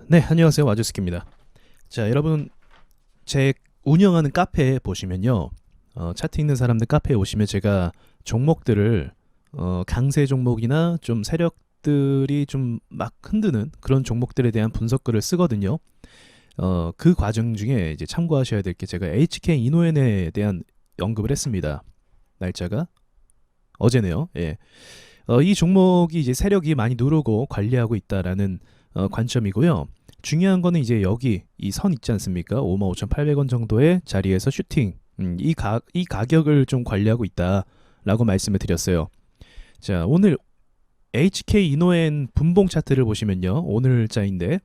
네, 안녕하세요. 와주스키입니다. 자, 여러분, 제 운영하는 카페에 보시면요, 차트 있는 사람들 카페에 오시면 제가 종목들을 강세 종목이나 좀 세력들이 좀 막 흔드는 그런 종목들에 대한 분석글을 쓰거든요. 그 과정 중에 이제 참고하셔야 될 게 제가 HK 이노엔에 대한 언급을 했습니다. 날짜가 어제네요. 예. 이 종목이 이제 세력이 많이 누르고 관리하고 있다라는 관점이고요. 중요한 거는 이제 여기 이 선 있지 않습니까? 55,800원 정도의 자리에서 슈팅. 이 가격을 좀 관리하고 있다라고 말씀을 드렸어요. 자, 오늘 HK 이노엔 분봉 차트를 보시면요. 오늘자인데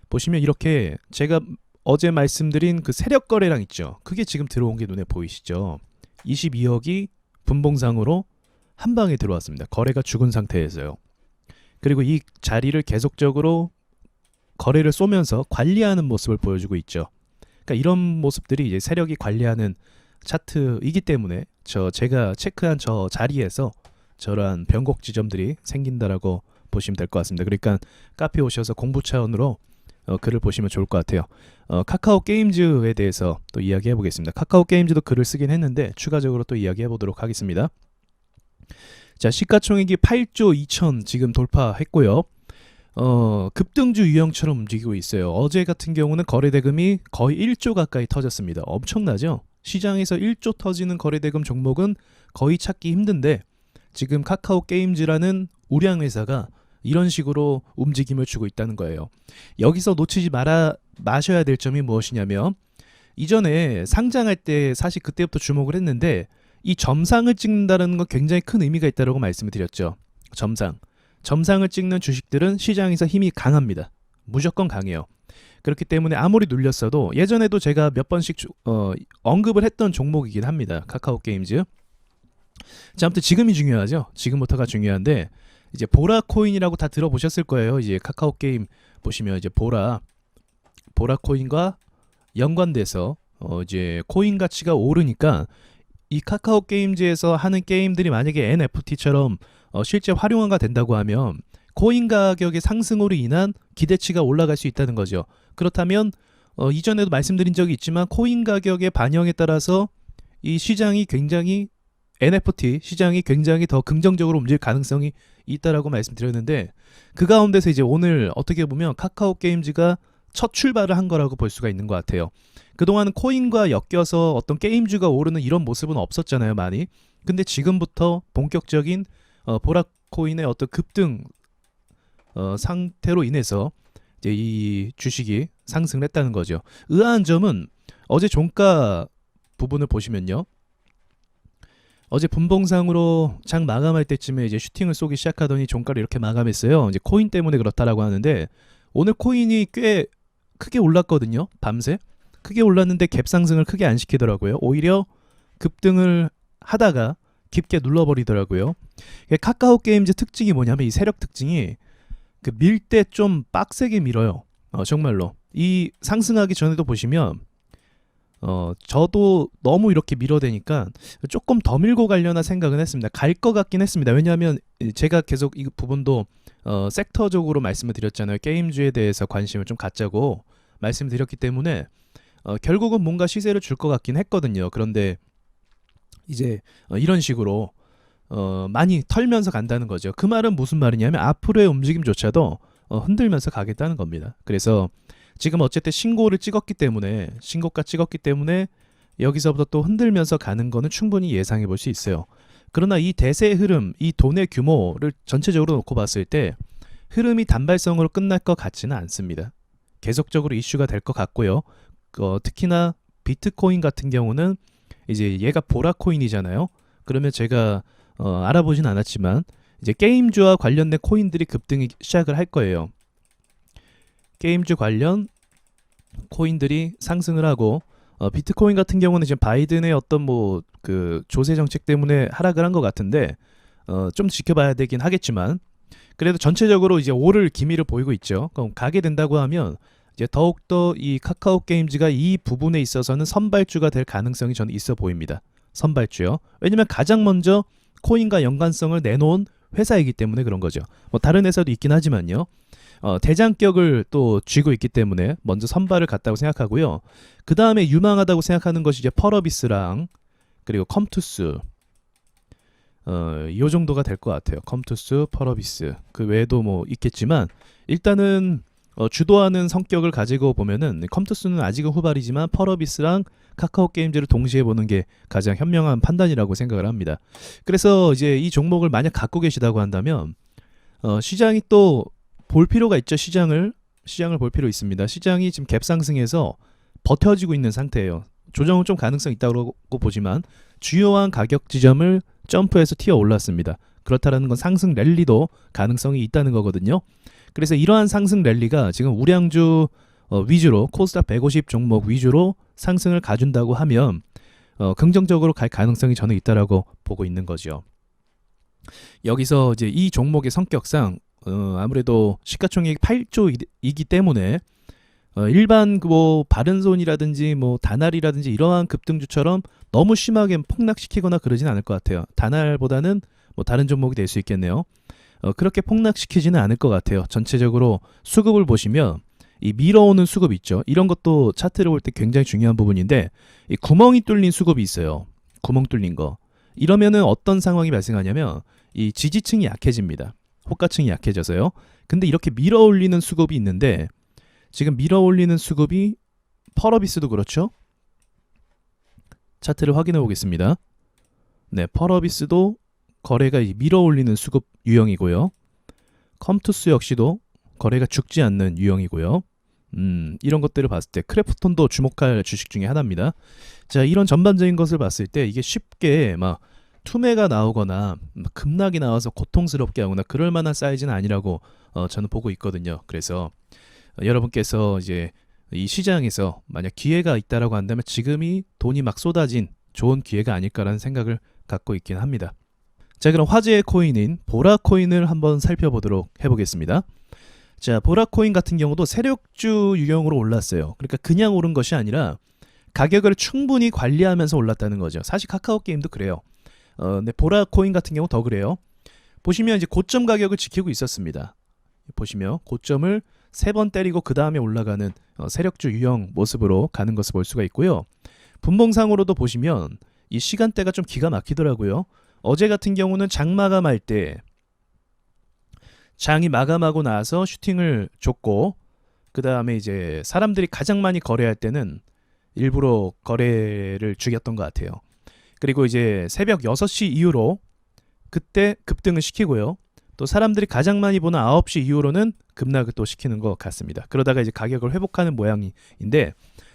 보시면 이렇게 제가 어제 말씀드린 그 세력 거래량 있죠. 그게 지금 들어온 게 눈에 보이시죠? 22억이 분봉상으로 한 방에 들어왔습니다. 거래가 죽은 상태에서요. 그리고 이 자리를 계속적으로 거래를 쏘면서 관리하는 모습을 보여주고 있죠. 그러니까 이런 모습들이 이제 세력이 관리하는 차트이기 때문에 제가 체크한 저 자리에서 저러한 변곡 지점들이 생긴다라고 보시면 될 것 같습니다. 그러니까 카페 오셔서 공부 차원으로 글을 보시면 좋을 것 같아요. 카카오 게임즈에 대해서 또 이야기해 보겠습니다. 카카오 게임즈도 글을 쓰긴 했는데 추가적으로 또 이야기해 보도록 하겠습니다. 자, 시가총액이 8조 2천 지금 돌파했고요. 급등주 유형처럼 움직이고 있어요. 어제 같은 경우는 거래대금이 거의 1조 가까이 터졌습니다. 엄청나죠? 시장에서 1조 터지는 거래대금 종목은 거의 찾기 힘든데 지금 카카오 게임즈라는 우량 회사가 이런 식으로 움직임을 주고 있다는 거예요. 여기서 놓치지 마셔야 될 점이 무엇이냐면 이전에 상장할 때 사실 그때부터 주목을 했는데 이 점상을 찍는다는 건 굉장히 큰 의미가 있다고 말씀을 드렸죠. 점상을 찍는 주식들은 시장에서 힘이 강합니다. 무조건 강해요. 그렇기 때문에 아무리 눌렸어도 예전에도 제가 몇 번씩 언급을 했던 종목이긴 합니다. 카카오 게임즈. 자, 아무튼 지금이 중요하죠. 지금부터가 중요한데 이제 보라 코인이라고 다 들어보셨을 거예요. 이제 카카오 게임 보시면 이제 보라 코인과 연관돼서 이제 코인 가치가 오르니까 이 카카오 게임즈에서 하는 게임들이 만약에 NFT처럼 실제 활용화가 된다고 하면 코인 가격의 상승으로 인한 기대치가 올라갈 수 있다는 거죠. 그렇다면 이전에도 말씀드린 적이 있지만 코인 가격의 반영에 따라서 이 시장이 굉장히 NFT 시장이 굉장히 더 긍정적으로 움직일 가능성이 있다라고 말씀드렸는데 그 가운데서 이제 오늘 어떻게 보면 카카오 게임즈가 첫 출발을 한 거라고 볼 수가 있는 것 같아요. 그동안은 코인과 엮여서 어떤 게임주가 오르는 이런 모습은 없었잖아요, 많이. 근데 지금부터 본격적인 보라코인의 어떤 급등 상태로 인해서 이제 이 주식이 상승을 했다는 거죠. 의아한 점은 어제 종가 부분을 보시면요. 어제 분봉상으로 장 마감할 때쯤에 이제 슈팅을 쏘기 시작하더니 종가를 이렇게 마감했어요. 이제 코인 때문에 그렇다라고 하는데 오늘 코인이 꽤 크게 올랐거든요. 밤새 크게 올랐는데 갭 상승을 크게 안 시키더라고요. 오히려 급등을 하다가 깊게 눌러버리더라고요. 카카오 게임즈 특징이 뭐냐면 이 세력 특징이 그 밀 때 좀 빡세게 밀어요. 정말로 이 상승하기 전에도 보시면 저도 너무 이렇게 밀어대니까 조금 더 밀고 가려나 생각은 했습니다. 갈 것 같긴 했습니다. 왜냐하면 제가 계속 이 부분도 섹터적으로 말씀을 드렸잖아요. 게임주에 대해서 관심을 좀 갖자고 말씀드렸기 때문에 결국은 뭔가 시세를 줄 것 같긴 했거든요. 그런데 이제 이런 식으로 많이 털면서 간다는 거죠. 그 말은 무슨 말이냐면 앞으로의 움직임조차도 흔들면서 가겠다는 겁니다. 그래서 지금 어쨌든 신고가 찍었기 때문에 여기서부터 또 흔들면서 가는 거는 충분히 예상해 볼 수 있어요. 그러나 이 대세의 흐름, 이 돈의 규모를 전체적으로 놓고 봤을 때 흐름이 단발성으로 끝날 것 같지는 않습니다. 계속적으로 이슈가 될 것 같고요. 특히나 비트코인 같은 경우는 이제 얘가 보라코인이잖아요. 그러면 제가 알아보진 않았지만 이제 게임주와 관련된 코인들이 급등이 시작을 할 거예요. 게임주 관련 코인들이 상승을 하고 비트코인 같은 경우는 지금 바이든의 어떤 뭐 그 조세 정책 때문에 하락을 한 것 같은데 좀 지켜봐야 되긴 하겠지만 그래도 전체적으로 이제 오를 기미를 보이고 있죠. 그럼 가게 된다고 하면 이제 더욱더 이 카카오 게임즈가 이 부분에 있어서는 선발주가 될 가능성이 저는 있어 보입니다. 선발주요. 왜냐면 가장 먼저 코인과 연관성을 내놓은 회사이기 때문에 그런 거죠. 뭐 다른 회사도 있긴 하지만요. 대장격을 또 쥐고 있기 때문에 먼저 선발을 갔다고 생각하고요. 그 다음에 유망하다고 생각하는 것이 이제 펄어비스랑 그리고 컴투스, 이 정도가 될 것 같아요. 컴투스, 펄어비스, 그 외에도 뭐 있겠지만 일단은 주도하는 성격을 가지고 보면은 컴투스는 아직은 후발이지만 펄어비스랑 카카오 게임즈를 동시에 보는 게 가장 현명한 판단이라고 생각을 합니다. 그래서 이제 이 종목을 만약 갖고 계시다고 한다면 시장이 또 볼 필요가 있죠. 시장을 볼 필요 있습니다. 시장이 지금 갭 상승해서 버텨지고 있는 상태예요. 조정은 좀 가능성 있다고 보지만 주요한 가격 지점을 점프해서 튀어 올랐습니다. 그렇다라는 건 상승 랠리도 가능성이 있다는 거거든요. 그래서 이러한 상승 랠리가 지금 우량주 위주로 코스닥 150 종목 위주로 상승을 가준다고 하면 긍정적으로 갈 가능성이 저는 있다라고 보고 있는 거죠. 여기서 이제 이 종목의 성격상 아무래도 시가총액 8조이기 때문에 일반 뭐 바른손이라든지 뭐 다날이라든지 이러한 급등주처럼 너무 심하게 폭락시키거나 그러진 않을 것 같아요. 다날보다는 뭐 다른 종목이 될 수 있겠네요. 그렇게 폭락시키지는 않을 것 같아요. 전체적으로 수급을 보시면 이 밀어오는 수급 있죠. 이런 것도 차트를 볼 때 굉장히 중요한 부분인데 이 구멍이 뚫린 수급이 있어요. 구멍 뚫린 거. 이러면은 어떤 상황이 발생하냐면 이 지지층이 약해집니다. 호가층이 약해져서요. 근데 이렇게 밀어올리는 수급이 있는데 지금 밀어올리는 수급이 펄어비스도 그렇죠. 차트를 확인해 보겠습니다. 네, 펄어비스도 거래가 밀어올리는 수급 유형이고요. 컴투스 역시도 거래가 죽지 않는 유형이고요. 이런 것들을 봤을 때 크래프톤도 주목할 주식 중에 하나입니다. 자, 이런 전반적인 것을 봤을 때 이게 쉽게 막 투매가 나오거나 급락이 나와서 고통스럽게 하거나 그럴 만한 사이즈는 아니라고 저는 보고 있거든요. 그래서 여러분께서 이제 이 시장에서 만약 기회가 있다라고 한다면 지금이 돈이 막 쏟아진 좋은 기회가 아닐까라는 생각을 갖고 있긴 합니다. 자, 그럼 화제의 코인인 보라코인을 한번 살펴보도록 해보겠습니다. 자, 보라코인 같은 경우도 세력주 유형으로 올랐어요. 그러니까 그냥 오른 것이 아니라 가격을 충분히 관리하면서 올랐다는 거죠. 사실 카카오 게임도 그래요. 근데 보라코인 같은 경우 더 그래요. 보시면 이제 고점 가격을 지키고 있었습니다. 보시면 고점을 3번 때리고 그 다음에 올라가는 세력주 유형 모습으로 가는 것을 볼 수가 있고요. 분봉상으로도 보시면 이 시간대가 좀 기가 막히더라고요. 어제 같은 경우는 장 마감할 때 장이 마감하고 나서 슈팅을 줬고 그 다음에 이제 사람들이 가장 많이 거래할 때는 일부러 거래를 죽였던 것 같아요. 그리고 이제 새벽 6시 이후로 그때 급등을 시키고요. 또 사람들이 가장 많이 보는 9시 이후로는 급락을 또 시키는 것 같습니다. 그러다가 이제 가격을 회복하는 모양인데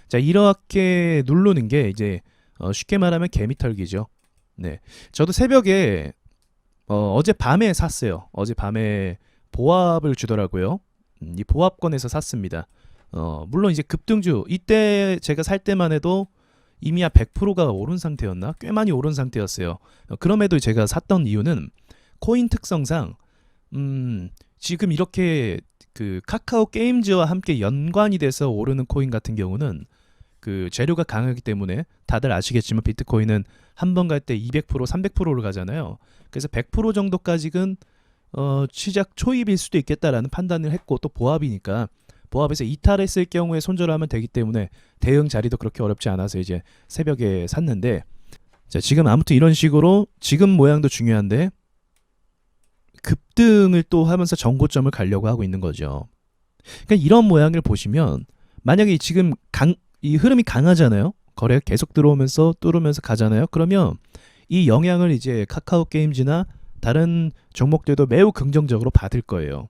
자, 이렇게 누르는 게 이제 쉽게 말하면 개미털기죠. 네, 저도 새벽에 어제 밤에 샀어요. 어제 밤에 보합을 주더라고요. 이 보합권에서 샀습니다. 물론 이제 급등주 이때 제가 살 때만 해도 이미 한 100%가 오른 상태였나? 꽤 많이 오른 상태였어요. 그럼에도 제가 샀던 이유는 코인 특성상 지금 이렇게 그 카카오 게임즈와 함께 연관이 돼서 오르는 코인 같은 경우는 그 재료가 강하기 때문에 다들 아시겠지만 비트코인은 한 번 갈 때 200%, 300%를 가잖아요. 그래서 100% 정도까지는 시작 초입일 수도 있겠다라는 판단을 했고 또 보합이니까 보합에서 이탈했을 경우에 손절하면 되기 때문에 대응 자리도 그렇게 어렵지 않아서 이제 새벽에 샀는데 자, 지금 아무튼 이런 식으로 지금 모양도 중요한데 급등을 또 하면서 정고점을 가려고 하고 있는 거죠. 그러니까 이런 모양을 보시면 만약에 지금 이 흐름이 강하잖아요. 거래가 계속 들어오면서 뚫으면서 가잖아요. 그러면 이 영향을 이제 카카오 게임즈나 다른 종목들도 매우 긍정적으로 받을 거예요.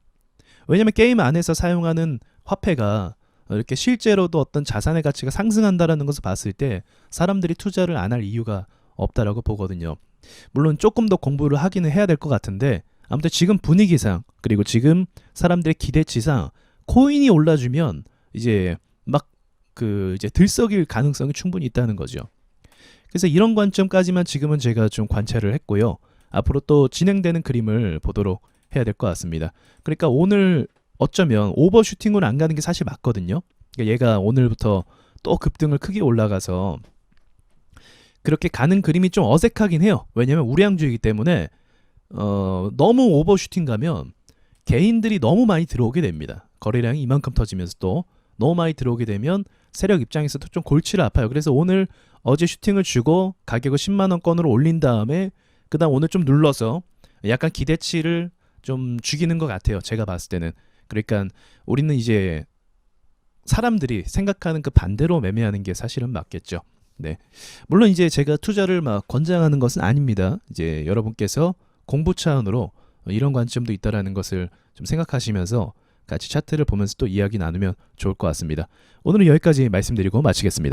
왜냐면 게임 안에서 사용하는 화폐가 이렇게 실제로도 어떤 자산의 가치가 상승한다라는 것을 봤을 때 사람들이 투자를 안 할 이유가 없다라고 보거든요. 물론 조금 더 공부를 하기는 해야 될 것 같은데 아무튼 지금 분위기상 그리고 지금 사람들의 기대치상 코인이 올라주면 이제 막 이제 들썩일 가능성이 충분히 있다는 거죠. 그래서 이런 관점까지만 지금은 제가 좀 관찰을 했고요. 앞으로 또 진행되는 그림을 보도록 해야 될 것 같습니다. 그러니까 오늘 어쩌면 오버슈팅으로 안 가는 게 사실 맞거든요. 그러니까 얘가 오늘부터 또 급등을 크게 올라가서 그렇게 가는 그림이 좀 어색하긴 해요. 왜냐면 우량주이기 때문에 너무 오버슈팅 가면 개인들이 너무 많이 들어오게 됩니다. 거래량이 이만큼 터지면서 또 너무 많이 들어오게 되면 세력 입장에서도 좀 골치를 아파요. 그래서 오늘 어제 슈팅을 주고 가격을 10만 원권으로 올린 다음에 그다음 오늘 좀 눌러서 약간 기대치를 좀 죽이는 것 같아요. 제가 봤을 때는. 그러니까 우리는 이제 사람들이 생각하는 그 반대로 매매하는 게 사실은 맞겠죠. 네. 물론 이제 제가 투자를 막 권장하는 것은 아닙니다. 이제 여러분께서 공부 차원으로 이런 관점도 있다라는 것을 좀 생각하시면서 같이 차트를 보면서 또 이야기 나누면 좋을 것 같습니다. 오늘은 여기까지 말씀드리고 마치겠습니다.